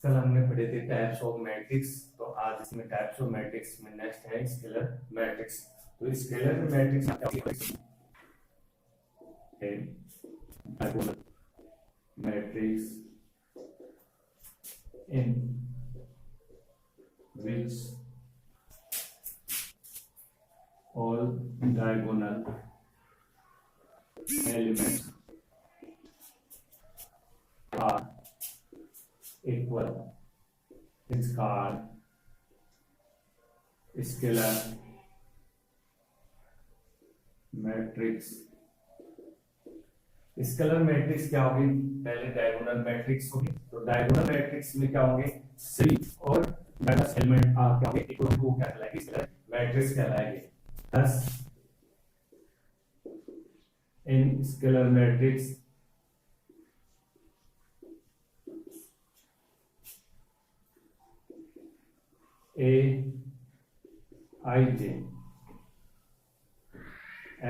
कल हमने पढ़े थे टाइप्स ऑफ मैट्रिक्स। तो आज इसमें टाइप्स ऑफ मैट्रिक्स में नेक्स्ट है स्केलर मैट्रिक्स। तो स्केलर मैट्रिक्स है matrix in which all diagonal elements are equal is called scalar matrix. Scalar matrix क्या होगी? पहले डायगोनल मैट्रिक्स होगी। तो डायगोनल मैट्रिक्स में क्या होंगे? सभी और एलिमेंट क्या होंगे? इक्वल टू क्या कहलाएगी? स्केलर मैट्रिक्स कहलाएगी। Thus in scalar matrix A I J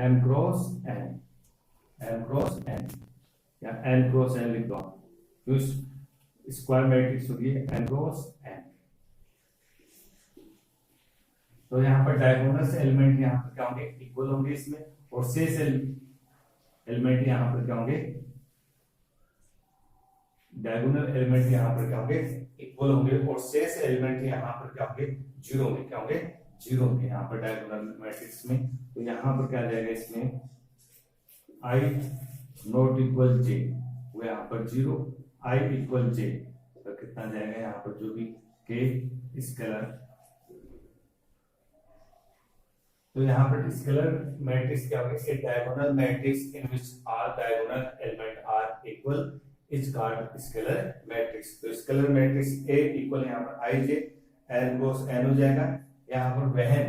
M cross N या N cross N लिख दो। तो स्क्वायर मैट्रिक्स होगी N cross N। तो यहाँ पर डायगोनल से एलिमेंट यहाँ पर क्या होंगे? इक्वल होंगे इसमें। और शेष एलिमेंट यहाँ पर क्या होंगे? डायगोनल एलिमेंट यहाँ पर क्या होंगे? इक्वल होंगे। और शेष एलिमेंट यहाँ पर क्या होंगे? जीरो में। क्या होंगे? जीरो में यहाँ पर डायगोनल मैट्रिक्स में। तो यहाँ पर क्या जाएगा इसमें? I नॉट इक्वल J, वो यहाँ पर जीरो, I इक्वल J, तो कितना जाएगा यहाँ पर? जो भी K स्केलर। तो यहाँ पर स्केलर मैट्रिक्स क्या होगा? A diagonal matrix in which all diagonal element are equal is called scalar matrix. तो स्केलर मैट्रिक्स ए इक्वल यहाँ पर I J N cross N हो जाएगा। यहाँ पर when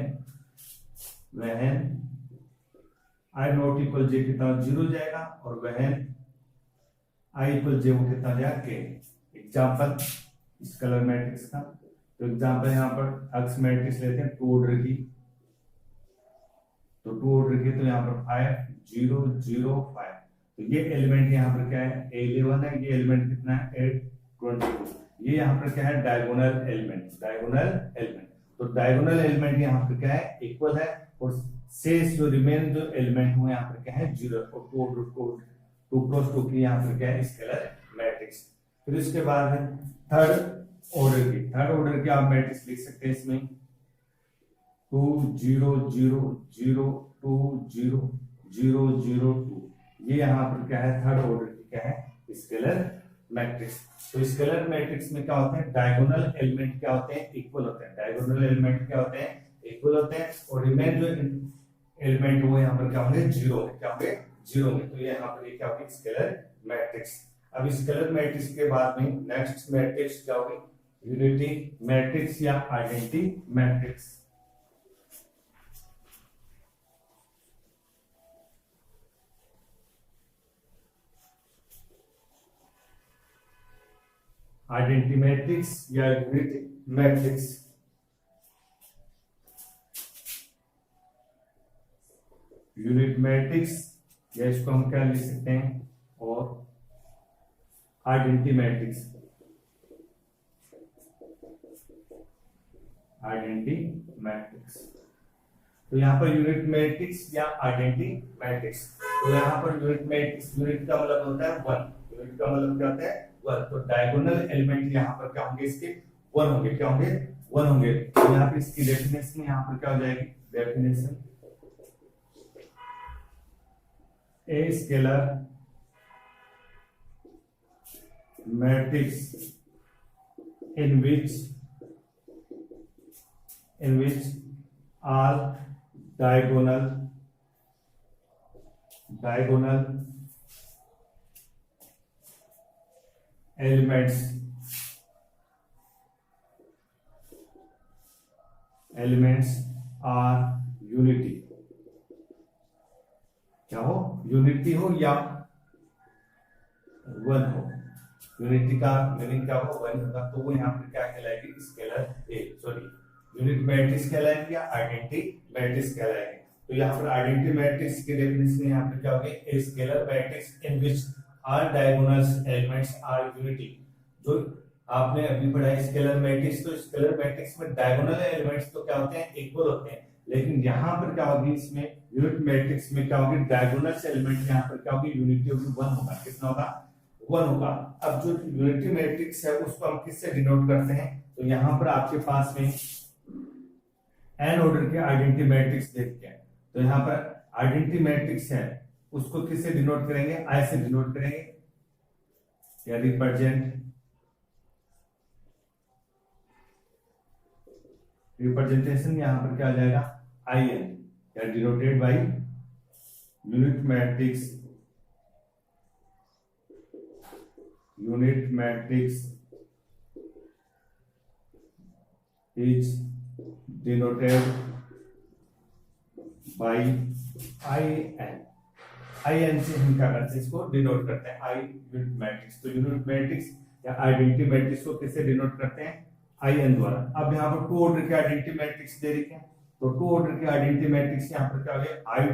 I not equal J कितना? जीरो जाएगा। और वहन I इक्वल J वो कितना जाएगा? K। एग्जाम्पल स्केलर मैट्रिक्स का। तो एग्जाम्पल यहाँ पर एक्स मैट्रिक्स लेते हैं टू ऑर्डर की। तो टू ऑर्डर की तो यहाँ पर 5 0 0 5। तो ये एलिमेंट यहाँ पर क्या है? 11 है। ये एलिमेंट कितना है? 8 22। ये यहाँ पर क्या है? Diagonal element. तो डायगोनल एलिमेंट यहाँ पर क्या है? इक्वल है। और शेष जो रिमेन जो एलिमेंट हुए यहाँ पर क्या है? जीरो। और टू क्रॉस टू की यहाँ पर क्या है? Scalar matrix. फिर उसके बाद है थर्ड ऑर्डर की आप मैट्रिक्स लिख सकते हैं इसमें 2 0 0 0 2 0 0 0 2। ये यहाँ पर क्या है? थर्ड ऑर्डर की क्या है? Scalar matrix. तो स्केलर मैट्रिक्स में क्या होते हैं? डायगोनल एलिमेंट क्या होते हैं? इक्वल होते हैं। डायगोनल एलिमेंट क्या होते हैं? इक्वल होते हैं। और रिमेन जो एलिमेंट वो यहाँ पर क्या होंगे? जीरो में। क्या होंगे? जीरो में। तो ये यहाँ पर क्या होगी? Scalar matrix. अब स्केलर मैट्रिक्स के बाद में नेक्स्ट मैट्रिक्स क्या होगी? यूनिटी मैट्रिक्स या आइडेंटिटी मैट्रिक्स। आइडेंटिटी मैट्रिक्स या यूनिटी मैट्रिक्स। यूनिट मैट्रिक्स या इसको हम क्या लिख सकते हैं? और आइडेंटिटी मैट्रिक्स। तो यहाँ पर यूनिट मैट्रिक्स या आइडेंटिटी मैट्रिक्स। तो यहाँ पर यूनिट मैट्रिक्स, यूनिट का मतलब होता है वन। यूनिट का मतलब क्या होता है? वन। तो डायगोनल एलिमेंट यहाँ पर क्या होंगे? इसके वन होंगे। क्या होंगे? वन होंगे। तो यहाँ पर इसकी डेफिनेशन यहाँ पर क्या हो जाएगी? Definition A scalar matrix in which all diagonal elements are unity। क्या हो? यूनिटी हो या वन हो। यूनिटी का मीनिंग क्या होगा? वन होगा। तो वो यहाँ पर क्या कहलाएगी? स्केलर यूनिट मैट्रिक्स कहलाएगी या आइडेंटिटी मैट्रिक्स कहलाएगी। तो यहाँ पर आइडेंटिटी मैट्रिक्स की डेफिनेशन यहाँ पर क्या होगी? A scalar matrix in which all diagonal elements are unity. जो आपने अभी पढ़ा है स्केलर मैट्रिक्स, तो स्केलर मैट्रिक्स में डायगोनल एलिमेंट्स तो क्या होते हैं, इक्वल होते हैं, लेकिन यहाँ पर क्या होगी, इसमें यूनिट मैट्रिक्स में क्या होगी, डायगोनल एलिमेंट यहाँ पर क्या होगी, यूनिटी होगी, 1 होगा। कितना होगा, 1 होगा। अब जो यूनिटी मैट्रिक्स है उसको हम किससे डिनोट करते हैं, तो यहाँ पर आपके पास में एन ऑर्डर के आइडेंटिटी मैट्रिक्स देखते हैं, तो यहाँ पर आइडेंटिटी मैट्रिक्स है उसको किससे डिनोट करेंगे, आई से डिनोट करेंगे, या रिप्रेजेंटेशन यहाँ पर क्या आ जाएगा, आई एन, या denoted by unit matrix is denoted by I n से हम क्या करते हैं, इसको डिनोट करते हैं आई यूनिट मैट्रिक्स। तो यूनिट मैट्रिक्स या आइडेंटिटी मैट्रिक्स को किससे डिनोट करते हैं, आई एन द्वारा। अब यहाँ पर 2 ऑर्डर के आइडेंटिटी मैट्रिक्स दे रखे हैं, तो 2 ऑर्डर के आइडेंटिटी मैट्रिक्स यहाँ पर क्या हो गया, आई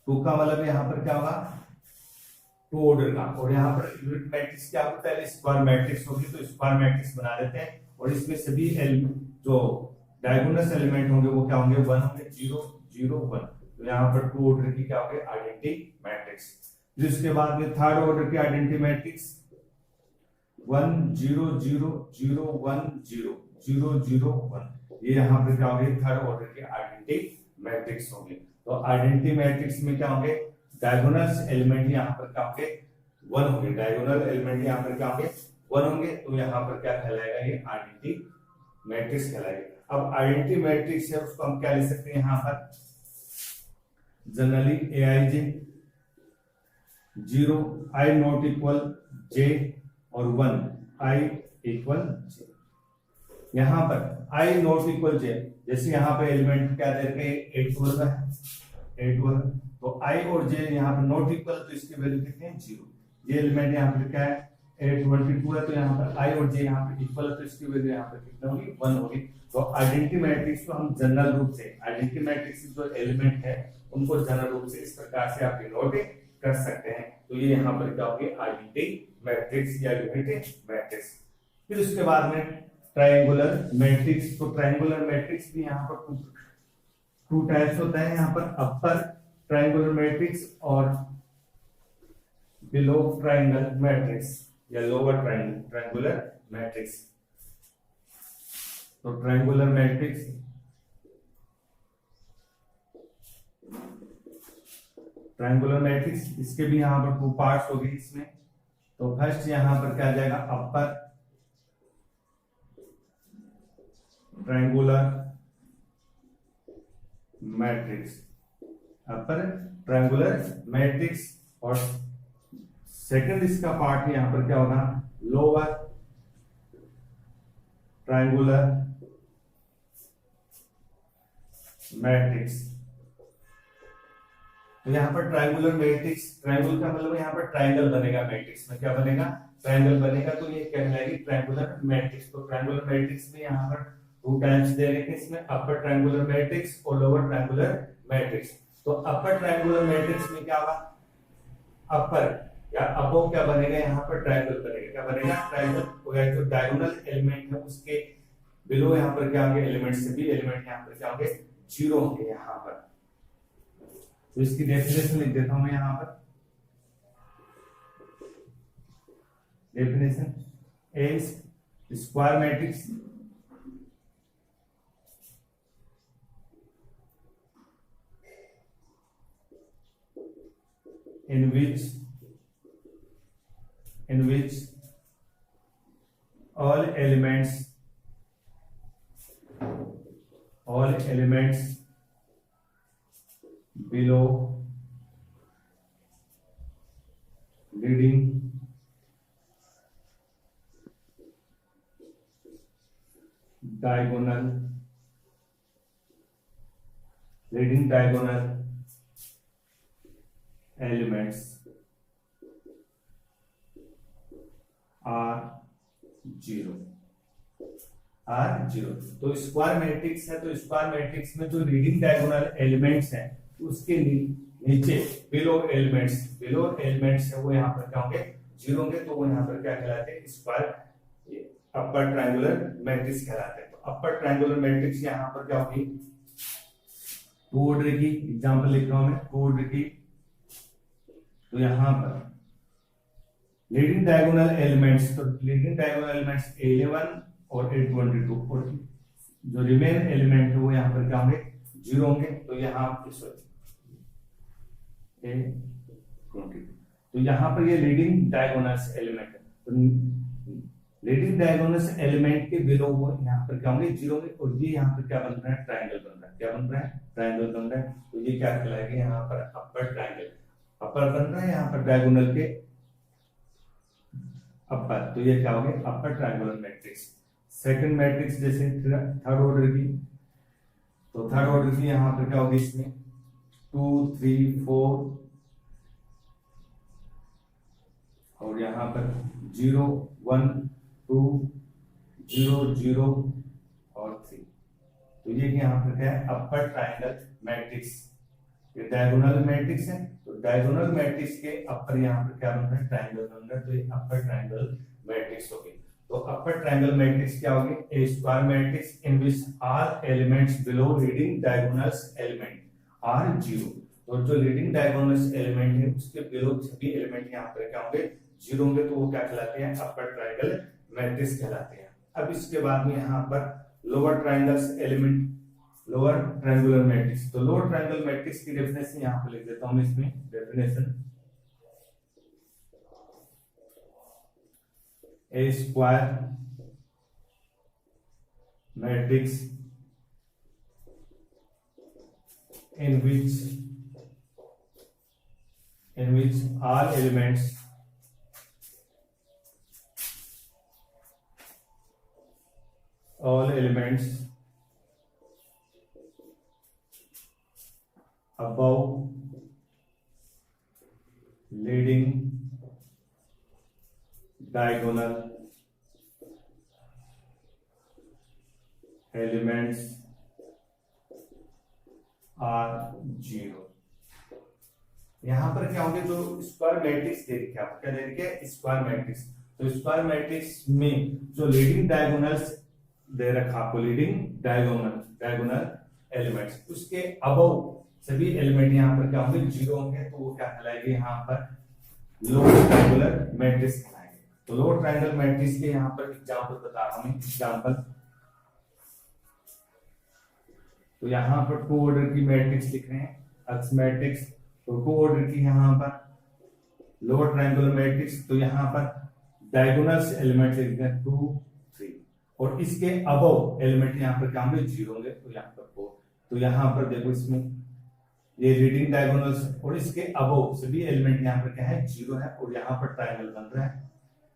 टू का मतलब यहाँ पर क्या होगा, 2 ऑर्डर का, और यहाँ पर यूनिट मैट्रिक्स क्या होता है, पहले स्क्वायर मैट्रिक्स होगी, तो स्क्वायर मैट्रिक्स बना देते हैं, और इसमें सभी जो डायगोनल एलिमेंट होंगे वो क्या होंगे, 1 होंगे, 0 0 1। तो यहाँ पर 2 ऑर्डर की क्या हो गई, आइडेंटिटी मैट्रिक्स। फिर उसके बाद में थर्ड ऑर्डर की आइडेंटिटी मैट्रिक्स 1 0 0 0 1 0 0 0 1, ये यहाँ पर क्या होंगे, थर्ड ऑर्डर की आइडेंटिटी मैट्रिक्स होंगे। तो आइडेंटिटी मैट्रिक्स में क्या होंगे, डायगोनल एलिमेंट यहाँ पर क्या होंगे, 1 होंगे, डायगोनल एलिमेंट यहाँ पर क्या होंगे, 1 होंगे, तो यहाँ पर क्या कहलाएगा, ये आइडेंटिटी मैट्रिक्स कहलाएगा। अब आइडेंटिटी मैट्रिक्स है उसको हम क्या ले सकते हैं, यहाँ पर generally aij 0 i not equal j और 1 i इक्वल j। यहाँ पर i नॉट इक्वल j, जैसे यहाँ पे एलिमेंट क्या दे रखे हैं, 8 12 है, 8 12, तो i और j यहाँ पर नॉट इक्वल, तो इसकी वैल्यू कितनी है, 0। ये एलिमेंट यहाँ पर क्या है, 8 22 है, तो यहाँ पर i और j यहाँ पर इक्वल है, तो इसकी वैल्यू यहाँ पर कितना होगी, 1 होगी। तो आइडेंटिटी मैट्रिक्स को हम जनरल रूप से, आइडेंटिटी मैट्रिक्स जो एलिमेंट है उनको जनरल रूप से इस प्रकार से आप डिनोट कर सकते हैं। तो ये यहाँ पर क्या होगी, आइडेंटिटी मैट्रिक्स या यूनिट मैट्रिक्स। फिर उसके बाद में ट्रायंगुलर मैट्रिक्स, तो ट्रायंगुलर मैट्रिक्स भी यहाँ पर 2 टाइप्स होता है, यहाँ पर अपर ट्रायंगुलर मैट्रिक्स और बिलो ट्रायंगल मैट्रिक्स या लोअर ट्रायंगुलर मैट्रिक्स। तो ट्रायंगुलर मैट्रिक्स, इसके भी यहाँ पर 2 पार्ट्स हो गए इसमें। तो फर्स्ट यहाँ पर क्या आ जाएगा, अपर ट्रायंगुलर मैट्रिक्स, और सेकंड इसका पार्ट यहाँ पर क्या होगा, लोअर ट्रायंगुलर मैट्रिक्स। तो यहाँ पर ट्रायंगुलर मैट्रिक्स, ट्रायंगल का मतलब यहाँ पर ट्रायंगल बनेगा, मैट्रिक्स में क्या बनेगा, ट्रायंगल बनेगा, तो ये कहलाएगी ट्रायंगुलर मैट्रिक्स। तो ट्रायंगुलर मैट्रिक्स में यहाँ पर 2 टाइप्स दे रखे हैं इसमें, अपर ट्रायंगुलर मैट्रिक्स और लोअर ट्रायंगुलर मैट्रिक्स। तो अपर ट्रायंगुलर मैट्रिक्स में क्या होगा, अपर या अबोव क्या बनेगा, यहाँ पर ट्रायंगल बनेगा, क्या बनेगा, ट्रायंगल। जो डायगोनल एलिमेंट है उसके बिलो यहाँ पर क्या होंगे, एलिमेंट से भी एलिमेंट यहाँ पर क्या होंगे, 0 होंगे यहाँ पर। तो इसकी डेफिनेशन लिख देता हूं मैं यहाँ पर, definition A square matrix in which all elements below leading diagonal elements are 0। तो स्क्वायर मैट्रिक्स है, तो स्क्वायर मैट्रिक्स में जो लीडिंग डायगोनल एलिमेंट्स हैं उसके नीचे बिलो एलिमेंट्स है वो यहाँ पर क्या होंगे, 0 होंगे, तो वो यहाँ पर क्या कहलाते हैं, अपर ट्रायंगुलर मैट्रिक्स कहलाते हैं। तो अपर ट्रायंगुलर मैट्रिक्स यहाँ पर क्या होगी, टू ऑर्डर की, एग्जांपल लिख रहा हूं मैं, टू ऑर्डर की। तो यहां पर लीडिंग डायगोनल एलिमेंट्स, तो लीडिंग डायगोनल एलिमेंट्स 11 और 822, और जो रिमेन एलिमेंट है वो यहाँ पर क्या होंगे, 0 होंगे। तो यहाँ A22, तो यहाँ पर ये लीडिंग डायगोनल्स एलिमेंट है। तो लीडिंग डायगोनल्स एलिमेंट के बिलो वो यहाँ पर क्या होंगे, 0 होंगे। और ये यहाँ पर क्या बन रहा है, ट्रायंगल बन रहा है। क्या बन रहा है, ट्रायंगल बन रहा है। तो ये क्या कहलाएगा, यहाँ पर अपर ट्रायंगल, अपर बन रहा है यहाँ पर डायगोनल के अपर। तो ये क्या हो गया, upper triangular matrix. Second matrix जैसे थर्ड ऑर्डर की, तो थर्ड ऑर्डर की यहाँ पर क्या होगी, इसमें 2 3 4 और यहाँ पर 0 1 2 0 0 और 3। तो ये यहाँ पर क्या है, अपर ट्रायंगल मैट्रिक्स। ये डायगोनल मैट्रिक्स है, तो डायगोनल मैट्रिक्स के अपर यहाँ पर क्या बन रहा है, ट्रायंगल बन रहा है। तो ये अपर ट्रायंगल मैट्रिक्स होगी। तो अपर ट्रायंगल मैट्रिक्स क्या होगी, a square matrix in which all elements below leading diagonals element are 0। तो जो लीडिंग डायगोनल्स एलिमेंट है उसके बिलो सभी एलिमेंट यहाँ पर क्या होंगे, 0 होंगे। तो वो क्या कहलाते हैं, अपर ट्रायंगल मैट्रिक्स कहलाते हैं। अब इसके बाद में यहाँ पर lower triangles element, lower triangular matrix. तो लोअर ट्रायंगल मैट्रिक्स की डेफिनेशन यहां पर लिख देता हूं मैं, इसमें definition A square matrix in which all elements above leading diagonal elements are 0। यहां पर क्या होंगे, जो स्क्वायर मैट्रिक्स दे रखा है, क्या दे रखा है, स्क्वायर मैट्रिक्स। तो स्क्वायर मैट्रिक्स में जो लीडिंग डायगोनल्स दे रखा आपको, लीडिंग डायगोनल एलिमेंट्स, उसके अबव सभी एलिमेंट यहाँ पर क्या होंगे, 0 होंगे। तो वो क्या कहलाएंगे, यहाँ पर लोअर ट्रायंगुलर मैट्रिक्स कहलाएंगे। तो लोअर ट्रायंगल मैट्रिक्स के यहाँ पर एग्जांपल बता रहा हूं, एग्जांपल। तो यहाँ पर टू ऑर्डर की मैट्रिक्स लिख रहे हैं, एक्स मैट्रिक्स। तो टू ऑर्डर की यहाँ पर लोअर ट्रायंगुलर मैट्रिक्स, तो यहाँ पर डायगोनल्स एलिमेंट लिख रहे हैं 2 3, और इसके अबव एलिमेंट यहाँ पर क्या होंगे, 0 होंगे। तो यहाँ पर 4। तो यहाँ पर देखो, इसमें ये लीडिंग डायगोनल्स और इसके अबव सभी एलिमेंट यहाँ पर क्या है, 0 है। और यहाँ पर ट्रायंगल बन रहा है।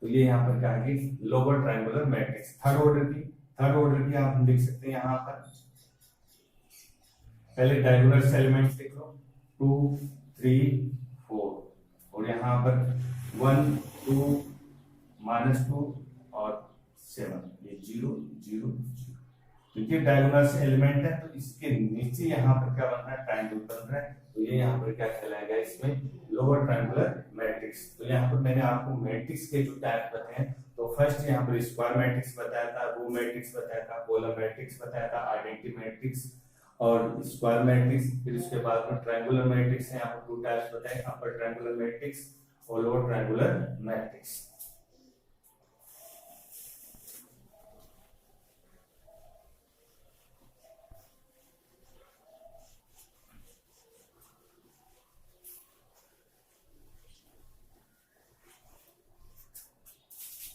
तो ये यहाँ पर क्या है, lower triangular matrix. Third order की आप लिख सकते हैं यहाँ पर, पहले डायगोनल एलिमेंट्स लिख लो, 2 3 4, और यहाँ पर 1 2 -2 और 7, ये 0 0 0। क्योंकि डायगोनल एलिमेंट है, तो इसके नीचे यहाँ पर क्या बन रहा है, ट्रायंगल बन रहा है। तो ये यहाँ पर क्या कहलाएगा, इसमें लोअर ट्रायंगुलर मैट्रिक्स। तो यहाँ पर मैंने आपको मैट्रिक्स के जो टाइप बताए हैं, तो फर्स्ट यहाँ पर स्क्वायर मैट्रिक्स बताया था, रो मैट्रिक्स बताया था, कॉलम मैट्रिक्स बताया था, आइडेंटिटी मैट्रिक्स और स्क्वायर मैट्रिक्स। फिर उसके बाद में ट्रायंगुलर मैट्रिक्स है, यहाँ पर 2 टाइप्स बताए, अपर ट्रायंगुलर मैट्रिक्स और lower triangular matrix.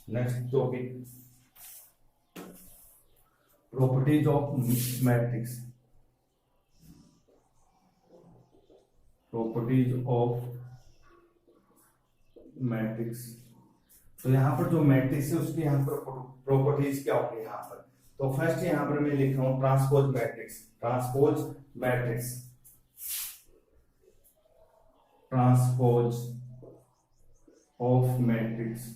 Next topic, properties of matrix. Properties of matrix. तो यहाँ पर जो मैट्रिक्स है उसकी यहाँ पर प्रॉपर्टीज क्या होगी यहाँ पर। तो फर्स्ट यहाँ पर मैं लिख रहा हूं transpose matrix. Transpose matrix, transpose of matrix.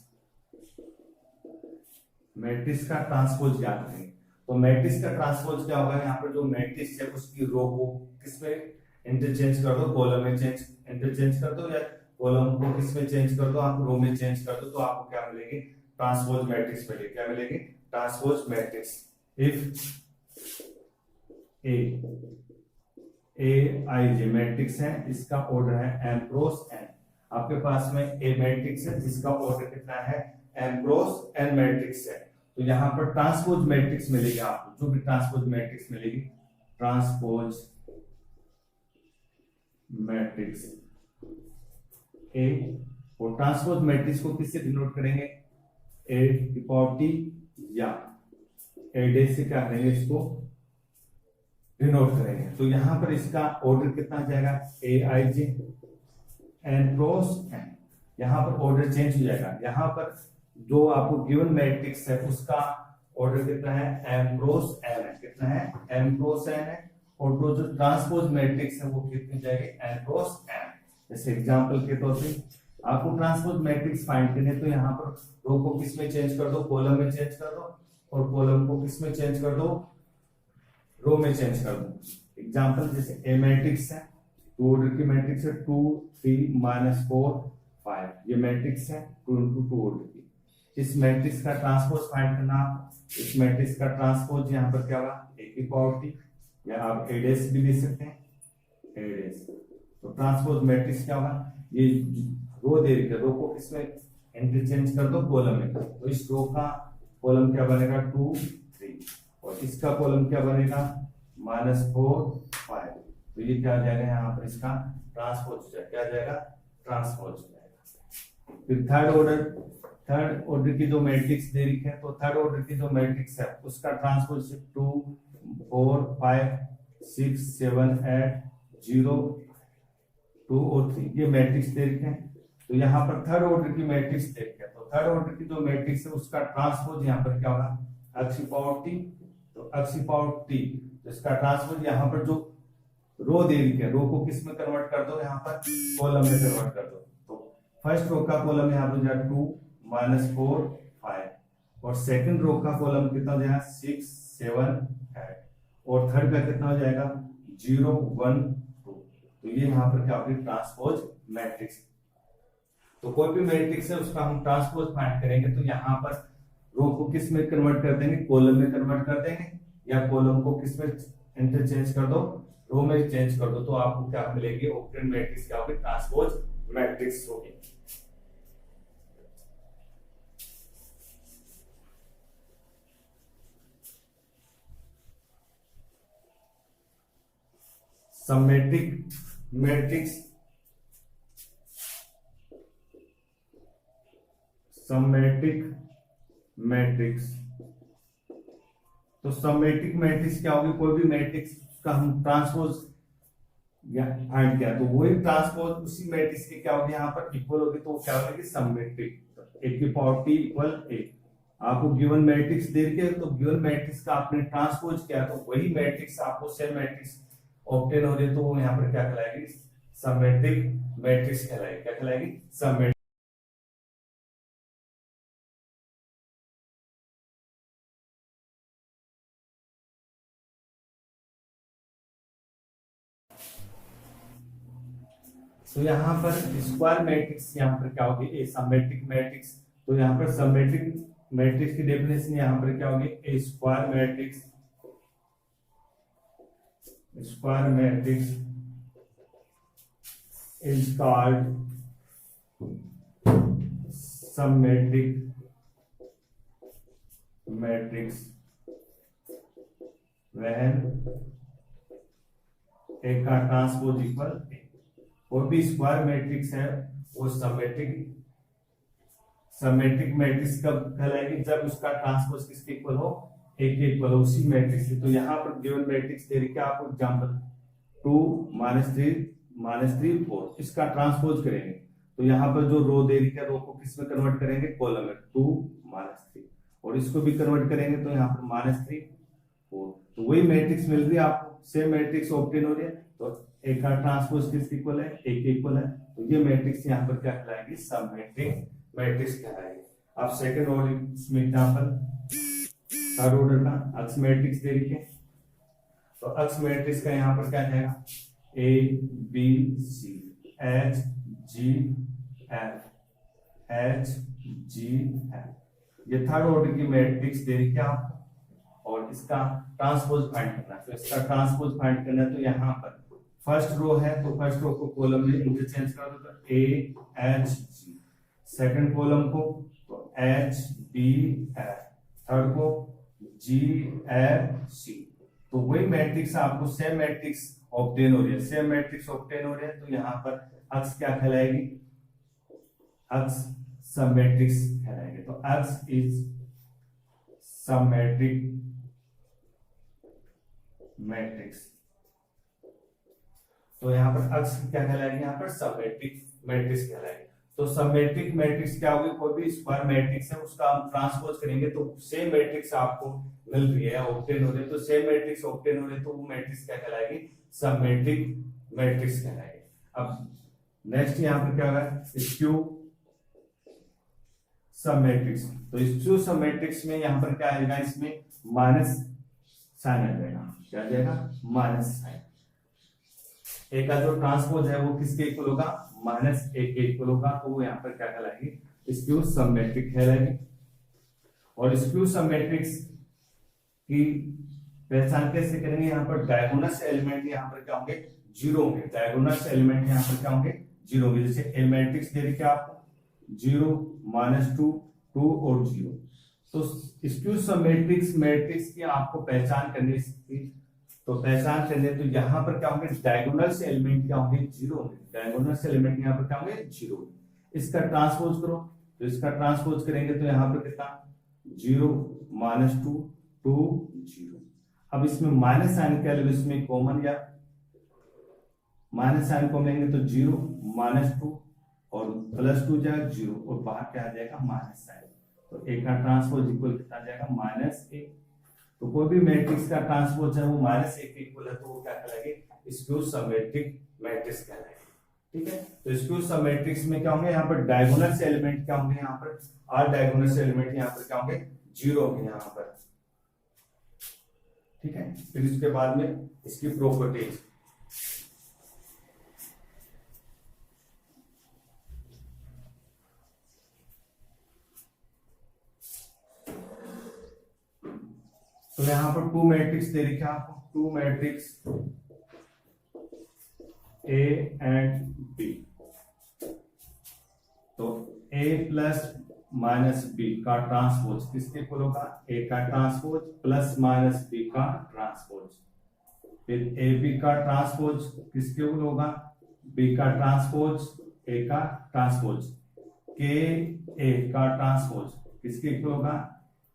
Matrix का ट्रांसपोज याद करें। तो मैट्रिक्स का ट्रांसपोज क्या होगा, यहाँ पर जो मैट्रिक्स है उसकी रो को किसमें इंटरचेंज कर दो, कॉलम में इंटरचेंज कर दो, या कॉलम को किसमें चेंज कर दो, आप रो में चेंज कर दो, तो आपको क्या मिलेंगे, ट्रांसपोज मैट्रिक्स मिलेगी। क्या मिलेगी? Transpose matrix. If A I J matrix है, इसका ऑर्डर है एम क्रॉस एन। आपके पास में ए मैट्रिक्स है जिसका ऑर्डर कितना है? एम क्रॉस एन मैट्रिक्स है। तो यहां पर ट्रांसपोज मैट्रिक्स मिलेगी आपको, जो भी ट्रांसपोज मैट्रिक्स मिलेगी, ट्रांसपोज मैट्रिक्स ए। और ट्रांसपोज मैट्रिक्स को किससे डिनोट करेंगे? ए की पावर टी या ए डे से क्या करेंगे? इसको डिनोट करेंगे। तो यहां पर इसका ऑर्डर कितना जाएगा? ए आई जे एन क्रॉस एन। यहां पर ऑर्डर चेंज हो जाएगा। यहां पर जो आपको गिवन मैट्रिक्स है उसका ऑर्डर कितना है? एम क्रॉस एन है। कितना है? एम क्रॉस एन है। और जो ट्रांसपोज मैट्रिक्स है वो कितनी जाएगी? N cross n. जैसे एग्जांपल के तौर पे आपको ट्रांसपोज मैट्रिक्स फाइंड करने, तो यहाँ पर रो को किस में चेंज कर दो? कॉलम में चेंज कर दो। और कॉलम को किस में चेंज कर दो? रो में चेंज कर दो। एग्जांपल जैसे ए मैट्रिक्स है, टू ऑर्डर की मैट्रिक्स है, 2 3 -4 5। ये मैट्रिक्स है 2 into 2 ऑर्डर की। इस मैट्रिक्स का ट्रांसपोज फाइंड करना। इस मैट्रिक्स का ट्रांसपोज यहाँ पर क्या होगा? ए की पावर टी, या आप ए डेस भी लिख सकते हैं, ए डेस। तो ट्रांसपोज मैट्रिक्स क्या होगा? ये रो दे रही है, रो को किसमें इंटरचेंज कर दो? कॉलम में। तो इस रो का कॉलम क्या बनेगा? 2 3। और इसका कॉलम क्या बनेगा? -4 5। तो ये क्या आ जाएगा? यहाँ पर इसका ट्रांसपोज हो जाएगा। क्या जाएगा? ट्रांसपोज हो जाएगा। फिर थर्ड ऑर्डर की जो मैट्रिक्स दे रही है, तो थर्ड ऑर्डर की जो मैट्रिक्स है उसका ट्रांसपोज 2 4 5 6 7 8 0 2 और 3। ये मैट्रिक्स दे रही है। तो यहाँ पर थर्ड ऑर्डर की मैट्रिक्स दे रही है। तो थर्ड ऑर्डर की जो मैट्रिक्स है उसका ट्रांसपोज यहाँ पर क्या होगा? x की पावर टी। तो x की पावर टी, तो इसका ट्रांसपोज यहाँ पर जो रो दे रही है, रो को किस में कन्वर्ट कर दो? यहाँ पर कॉलम में कन्वर्ट कर दो। तो फर्स्ट रो का कॉलम यहाँ पर जाएगा 2 -4 5। और सेकंड रो का कॉलम कितना हो जाएगा? 6 7 8। और थर्ड का कितना हो जाएगा? 0 1 2। तो ये यहाँ पर क्या होगी? Transpose matrix. तो कोई भी मैट्रिक्स है उसका हम ट्रांसपोज फाइंड करेंगे, तो यहाँ पर रो को किस में कन्वर्ट कर देंगे? कॉलम में कन्वर्ट कर देंगे। या कॉलम को किस में इंटरचेंज कर दो? रो में चेंज कर दो। तो आपको क्या मिलेगी? ऑक्टेन मैट्रिक्स क्या होगी? ट्रांसपोज मैट्रिक्स होगी। Symmetric matrix, symmetric matrix. तो सिमेट्रिक मैट्रिक्स क्या होगी? कोई भी मैट्रिक्स का हम ट्रांसपोज फाइंड किया, तो वही ट्रांसपोज उसी मैट्रिक्स की क्या होगी? यहाँ पर इक्वल होगी। तो क्या होगी? सिमेट्रिक। ए की पावर टी इक्वल ए। आपको गिवन मैट्रिक्स दे के, तो गिवन मैट्रिक्स का आपने ट्रांसपोज किया, तो वही मैट्रिक्स आपको सेम मैट्रिक्स ऑब्टेन हो रही है, तो वो यहाँ पर क्या कहलाएगी? सिमेट्रिक मैट्रिक्स कहलाएगी। क्या कहलाएगी? सिमेट्रिक। तो यहाँ पर स्क्वायर मैट्रिक्स यहाँ पर क्या होगी? ए सिमेट्रिक मैट्रिक्स। तो यहाँ पर सिमेट्रिक मैट्रिक्स की डेफिनेशन यहाँ पर क्या होगी? A square matrix, square matrix is called symmetric matrix when A का ट्रांसपोज इक्वल ए। कोई भी स्क्वायर मैट्रिक्स है वो सिमेट्रिक मैट्रिक्स कब कहलाएगी? जब उसका ट्रांसपोज किसके इक्वल हो? ए के इक्वल हो, उसी मैट्रिक्स से। तो यहाँ पर गिवन मैट्रिक्स दे रही है आपको, एग्जांपल 2 -3 4। इसका ट्रांसपोज करेंगे, तो यहाँ पर जो रो दे रही है, रो को किस में कन्वर्ट करेंगे? कॉलम में। 2 -3। और इसको भी कन्वर्ट करेंगे, तो यहाँ पर -3 4। तो वही मैट्रिक्स मिल रही है आपको, सेम मैट्रिक्स ऑब्टेन हो रही है। तो ए का ट्रांसपोज किसके इक्वल है? ए के इक्वल है। तो ये मैट्रिक्स यहाँ पर क्या कहलाएगी? सिमेट्रिक मैट्रिक्स कहलाएगी। अब सेकंड ऑर्डर इसमें एग्जांपल, थर्ड ऑर्डर का अक्स मैट्रिक्स दे रही है, तो अक्स मैट्रिक्स का यहाँ पर क्या जाएगा? A b c h g f, h g f. ये थर्ड ऑर्डर की मैट्रिक्स दे रखी है आपको और इसका ट्रांसपोज फाइंड करना है। तो इसका ट्रांसपोज फाइंड करना है तो यहाँ पर फर्स्ट रो है तो फर्स्ट रो को कॉलम में इंटरचेंज कर दो तो A H G, second column को तो एच बी एफ, थर्ड को जी एफ सी। तो वही मैट्रिक्स आपको सेम मैट्रिक्स ऑब्टेन हो रही है, सेम मैट्रिक्स ऑब्टेन हो रही है तो यहाँ पर अक्स क्या कहलाएगी, अक्स सबमैट्रिक्स कहलाएगी। तो अक्स इज सबमैट्रिक मैट्रिक्स। तो यहाँ पर अक्स क्या कहलाएगी, यहाँ पर सबमैट्रिक मैट्रिक्स कहलाएगी। तो सबमैट्रिक मैट्रिक्स क्या होगी, कोई भी स्क्वायर मैट्रिक्स है उसका हम ट्रांसपोज करेंगे तो सेम मैट्रिक्स आपको मिल रही है, ऑब्टेन हो रही है, तो सेम मैट्रिक्स ऑब्टेन हो रही है तो वो मैट्रिक्स क्या कहलाएगी, सबमैट्रिक मैट्रिक्स कहलाएगी। अब नेक्स्ट यहाँ पर क्या होगा, स्क्यू सबमैट्रिक्स। तो स्क्यू सबमैट्रिक्स में यहाँ पर क्या आएगा, इसमें माइनस साइन आ जाएगा, क्या आ जाएगा, माइनस साइन। ए का जो ट्रांसपोज है वो किसके इक्वल होगा, माइनस ए के इक्वल होगा, तो वो यहाँ पर क्या कहलाएगी, स्क्यू सबमैट्रिक कहलाएगी। और स्क्यू सबमैट्रिक्स की पहचान कैसे करेंगे, यहाँ पर डायगोनल एलिमेंट यहाँ पर क्या होंगे, जीरो होंगे। डायगोनल एलिमेंट यहाँ पर क्या होंगे, जीरो होंगे। जैसे ए मैट्रिक्स दे रखी है आपको 0 -2 2 और 0। तो स्क्यू सबमैट्रिक्स मैट्रिक्स की आपको पहचान करनी है, तो पहचान करने तो यहाँ पर क्या होंगे, डायगोनल से एलिमेंट क्या होंगे, जीरो होंगे। डायगोनल से एलिमेंट यहाँ पर क्या होंगे, जीरो। इसका ट्रांसपोज करो, तो इसका ट्रांसपोज करेंगे तो यहाँ पर कितना, 0 -2 2 0। अब इसमें माइनस साइन क्या लेंगे, इसमें कॉमन या माइनस साइन को लेंगे तो 0 -2 और +2 जाएगा 0 और बाहर क्या आ जाएगा, माइनस साइन। तो ए का ट्रांसपोज इक्वल कितना आ जाएगा, -1। तो कोई भी मैट्रिक्स का ट्रांसपोज है वो -1 के इक्वल है तो वो क्या कहलाएगी, स्क्यू सबमैट्रिक मैट्रिक्स कहलाएगी। ठीक है, तो स्क्यू सबमैट्रिक्स में क्या होंगे, यहाँ पर डायगोनल से एलिमेंट क्या होंगे, यहाँ पर आर डायगोनल से एलिमेंट यहाँ पर क्या होंगे, 0 होंगे यहाँ पर। ठीक है, फिर इसके बाद में इसकी प्रॉपर्टीज, तो यहाँ पर टू मैट्रिक्स दे रखी है आपको, two matrix A and B. तो ए प्लस माइनस बी का ट्रांसपोज किसके इक्वल होगा, ए का ट्रांसपोज प्लस माइनस बी का ट्रांसपोज। फिर ए बी का ट्रांसपोज किसके इक्वल होगा, बी का ट्रांसपोज ए का ट्रांसपोज। के ए का ट्रांसपोज किसके इक्वल होगा,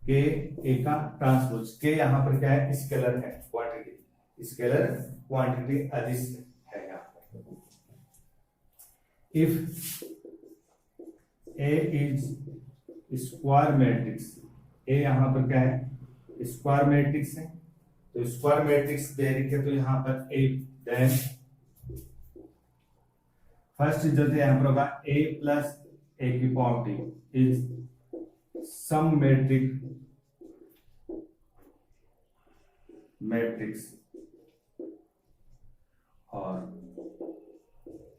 के ए का ट्रांसपोज। के यहाँ पर क्या है, स्केलर है, क्वांटिटी, स्केलर क्वांटिटी अदिश है यहाँ पर। If A is square matrix, A यहाँ पर क्या है, स्क्वायर मैट्रिक्स है, तो स्क्वायर मैट्रिक्स दे रही है तो यहाँ पर ए देन फर्स्ट रिजल्ट यहाँ पर होगा ए प्लस ए की पावर टी इज सममेट्रिक मैट्रिक्स, और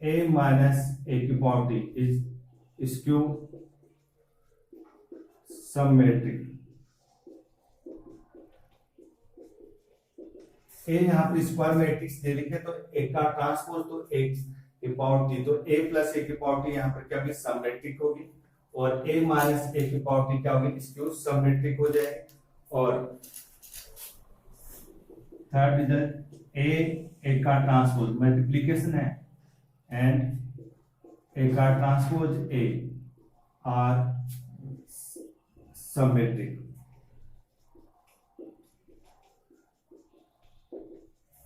ए माइनस ए की पावर टी इज स्क्यू सममेट्रिक। ए यहाँ पर स्क्वायर मैट्रिक्स दे लिखे तो ए का ट्रांसपोज तो ए की पावर टी, तो ए प्लस ए की पावर टी यहाँ पर क्या होगी, सममेट्रिक होगी, और ए माइनस ए की पावर टी क्या होगी, स्क्यू सममेट्रिक हो जाएगी। और थर्ड रिजल्ट ए का ट्रांसपोज मल्टीप्लीकेशन है एंड ए का transpose A are symmetric.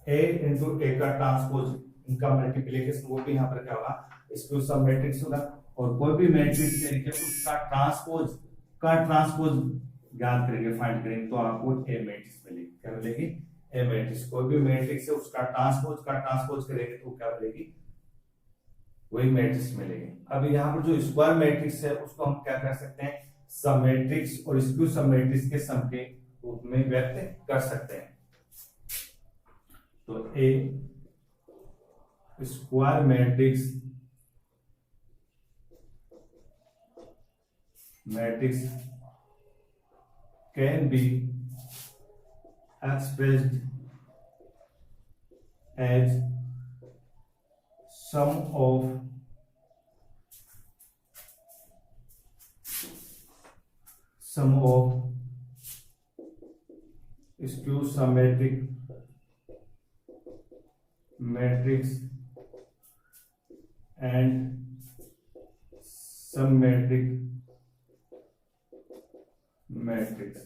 A into A का ट्रांसपोज, इनका मल्टीप्लीकेशन वो भी यहाँ पर क्या होगा, स्क्यू सममेट्रिक्स होगा। और कोई भी मैट्रिक्स लेके उसका ट्रांसपोज ज्ञात करेंगे, फाइंड करेंगे तो आपको ए मैट्रिक्स मिलेगी। क्या मिलेगी, ए मैट्रिक्स। कोई भी मैट्रिक्स है उसका ट्रांसपोज करेंगे तो क्या मिलेगी, वही मैट्रिक्स मिलेगी। अब यहाँ पर जो स्क्वायर मैट्रिक्स है उसको हम क्या कर सकते हैं, सब मैट्रिक्स और स्क्यू सब मैट्रिक्स के सम के रूप में व्यक्त कर सकते हैं। तो a square matrix can be expressed as sum of skew symmetric matrix and symmetric matrix.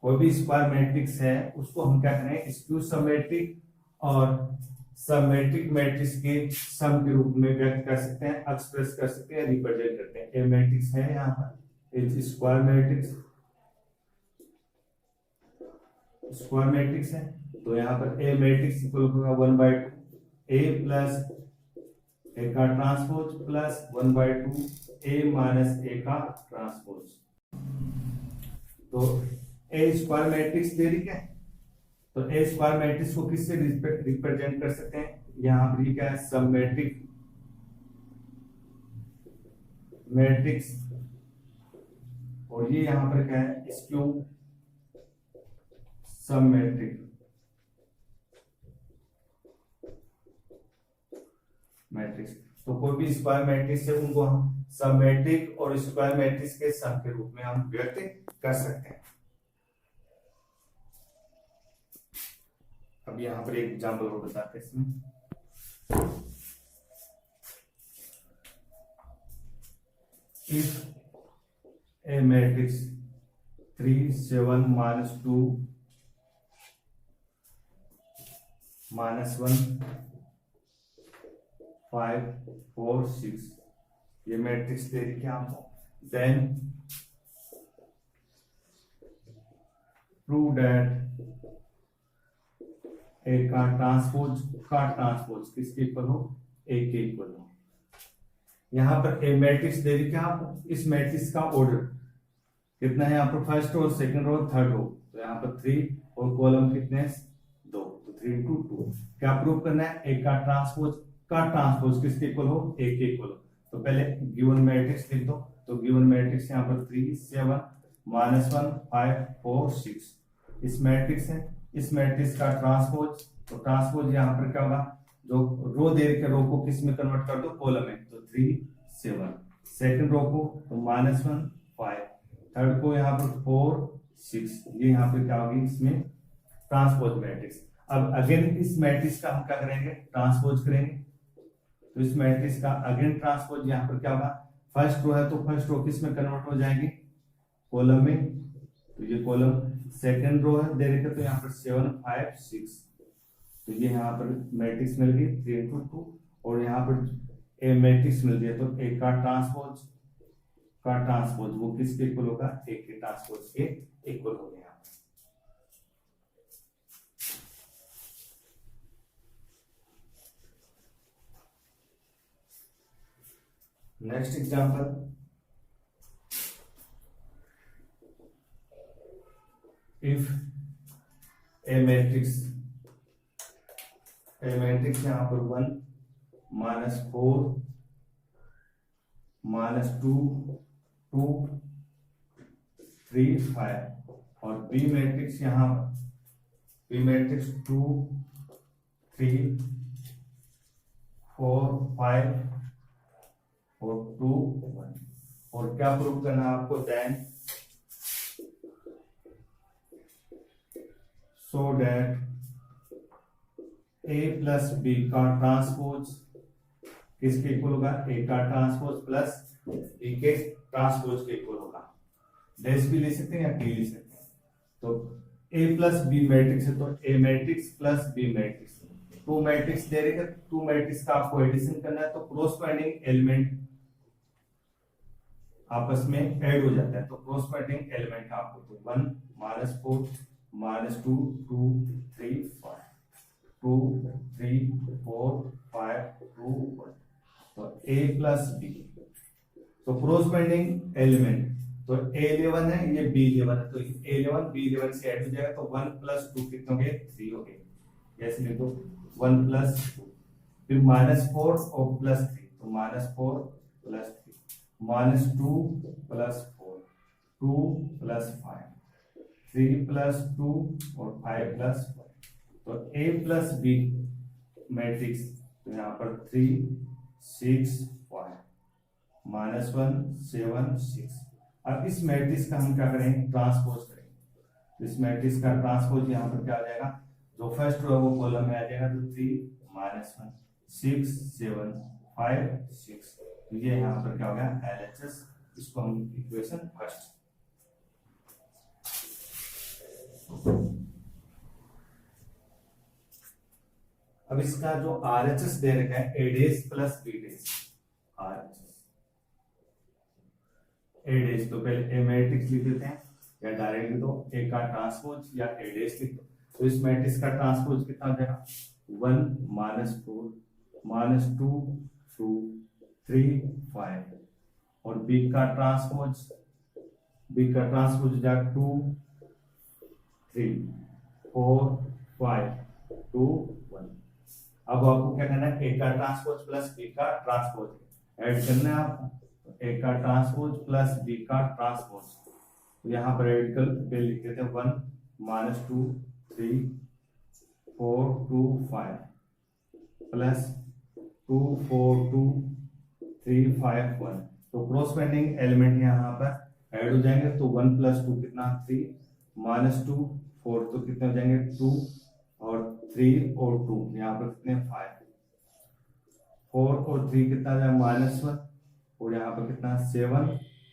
कोई भी स्क्वायर मैट्रिक्स है उसको हम क्या करें, स्क्यू समेट्रिक और समेट्रिक मैट्रिक्स के सम के रूप में व्यक्त कर सकते हैं, एक्सप्रेस कर सकते हैं, रिप्रेजेंट करते हैं। ए मैट्रिक्स है यहाँ पर स्क्वायर मैट्रिक्स है, तो यहाँ पर ए मैट्रिक्स इक्वल होगा 1/2 ए प्लस ए का ट्रांसपोज प्लस 1/2 ए माइनस ए का ट्रांसपोज। तो ए स्क्वायर मैट्रिक्स दे रही है, तो ए स्क्वायर मैट्रिक्स को किससे रिप्रेजेंट कर सकते हैं, यहां पर क्या है, सबमेट्रिक मैट्रिक्स, और ये यहां पर क्या है, स्क्यू सबमेट्रिक मैट्रिक्स। तो कोई भी स्क्वायर मैट्रिक्स है उनको हम सबमेट्रिक और स्क्वायर मैट्रिक्स के सम के रूप में हम व्यक्त कर सकते हैं। अब यहां पर एक एग्जांपल और बताते हैं इसमें। इफ ए मैट्रिक्स 3 7 -2 -1 5 4 6 ये मैट्रिक्स दे रही है आपको, देन प्रूव दैट ए का ट्रांसपोज किसके इक्वल हो, ए के इक्वल हो। यहां पर ए मैट्रिक्स दे रही है आपको, इस मैट्रिक्स का ऑर्डर कितना है, यहाँ पर first row, second row, third row, तो यहाँ पर 3 और कॉलम कितने हैं 2, तो 3 × 2। क्या प्रूव करना है, ए का ट्रांसपोज किसके इक्वल हो, ए के इक्वल हो। तो पहले गिवन मैट्रिक्स लिख दो, तो गिवन मैट्रिक्स यहाँ पर 3 7 -1 5 4 6 इस मैट्रिक्स है, इस मैट्रिक्स का ट्रांसपोज, तो ट्रांसपोज यहाँ पर क्या होगा, जो रो दे के रो को किस में कन्वर्ट कर दो, कॉलम में, तो 3 7, सेकंड रो को तो -1 5, थर्ड को यहाँ पर 4 6, ये यहाँ पे क्या होगी, इसमें ट्रांसपोज मैट्रिक्स। अब अगेन इस मैट्रिक्स का हम क्या करेंगे, ट्रांसपोज करेंगे, तो इस मैट्रिक्स का अगेन ट्रांसपोज यहाँ पर क्या होगा, फर्स्ट रो है तो फर्स्ट रो किस में कन्वर्ट हो जाएगी, कॉलम में, तो ये कॉलम, सेकंड रो है दे रखे तो यहाँ पर 7 5 6, तो ये यहाँ पर मैट्रिक्स मिल गई 3 × 2, और यहाँ पर ए मैट्रिक्स मिल गया, तो ए का ट्रांसपोज वो किसके इक्वल होगा, ए के ट्रांसपोज के इक्वल हो गया। Next example, if A matrix यहाँ पर 1 -4 -2 2 3 5, और बी मैट्रिक्स यहाँ पर 2 3 4 5 और 2 1, और क्या प्रूव करना है आपको, then so that A plus B का ट्रांसपोज किसके इक्वल होगा, ए का ट्रांसपोज प्लस बी के ट्रांसपोज के इक्वल होगा। डैश भी ले सकते हैं या टी ले सकते हैं। तो ए प्लस बी मैट्रिक्स है, तो A matrix plus B matrix, 2 matrix दे रहे, 2 मैट्रिक्स का आपको एडिशन करना है, तो क्रॉसपोंडिंग एलिमेंट आपस में ऐड हो जाता है, तो क्रॉसपोंडिंग एलिमेंट आपको, तो 1 -4 -2 2 3 5 2 3 4 5 2 1, तो a प्लस बी, तो क्रॉसपोंडिंग एलिमेंट, तो a11 है, ये b11 है, तो a11 b11 से ऐड हो जाएगा, तो 1 + 2 कितने हो गए, 3 हो गए, ऐसे लिखो 1 + 2, फिर -4 और +3, तो -4 + 3 -2 + 4, 2 प्लस 5, 3 प्लस 2 और 5 प्लस 1। तो A प्लस B मैट्रिक्स, तो यहाँ पर 3 6 5 -1 7 6। अब इस मैट्रिक्स का हम क्या करेंगे, ट्रांसपोज करेंगे। इस मैट्रिक्स का ट्रांसपोज यहाँ पर क्या हो जाएगा, जो फर्स्ट रो है वो कॉलम में आ जाएगा, तो 3 -1 6 7 5 6। तो ये यहाँ पर क्या हो गया, LHS। इसको हम इक्वेशन फर्स्ट। अब इसका जो RHS दे रखा है, A days plus B days, RHS A days, तो पहले A मैट्रिक्स लिख देते हैं या डायरेक्ट लिख दो, A का ट्रांसपोज या A डेज लिख दो। तो इस मैट्रिक्स का ट्रांसपोज कितना हो जाएगा, 1 -4 -2 2 3 5। और B का ट्रांसपोज हो जाएगा 2 3 4 5 2 1। अब आपको क्या करना है, A का ट्रांसपोज प्लस B का ट्रांसपोज ऐड करना है आपको। A का ट्रांसपोज प्लस B का ट्रांसपोज, तो यहाँ पर ऐड कर पे लिख देते हैं 1 -2 3 4 2 5 प्लस 2 4 2 3 5 1। तो क्रॉसपेंडिंग एलिमेंट यहाँ पर ऐड हो जाएंगे, तो 1 + 2 कितना 3 -2 4, तो कितने हो जाएंगे 2 और 3 और 2, यहाँ पर कितने 5 4 और 3 कितना आ जाएगा -1, और यहाँ पर कितना 7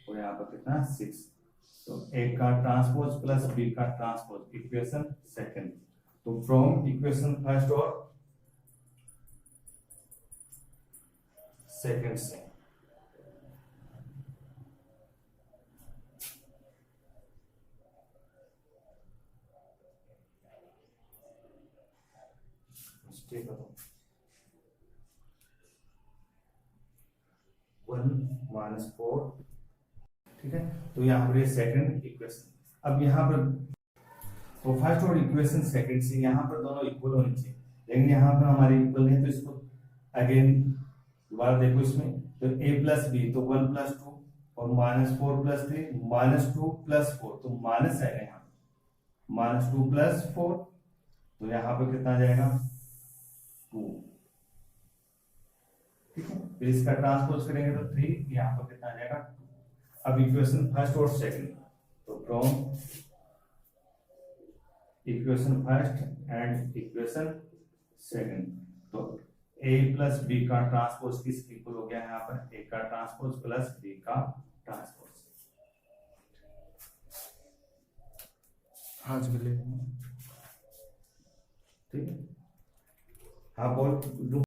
और यहाँ पर कितना 6। तो A का ट्रांसपोज प्लस B का ट्रांसपोज, इक्वेशन सेकंड। तो फ्रॉम इक्वेशन फर्स्ट और सेकंड से ठीक है, 1 -4, ठीक है। तो यहाँ पर ये सेकंड इक्वेशन। अब यहाँ पर तो फर्स्ट और इक्वेशन सेकंड से यहाँ पर दोनों इक्वल होनी चाहिए, लेकिन यहाँ पर हमारे इक्वल नहीं, तो इसको अगेन दोबारा देखो। इसमें तो A प्लस B, तो 1 + 2 और -4 + 3 -2 + 4, तो माइनस है यहाँ -2 + 4, तो यहाँ पर कितना आ जाएगा 2, ठीक है। फिर इसका ट्रांसपोज करेंगे तो 3, यहाँ पर कितना आ जाएगा 2। अब इक्वेशन फर्स्ट और सेकंड, तो from equation first and equation second, तो A प्लस B का ट्रांसपोज किस इक्वल हो गया है, यहाँ पर A का ट्रांसपोज प्लस B का ट्रांसपोज। हाँ जी, ठीक है। हाँ बोल।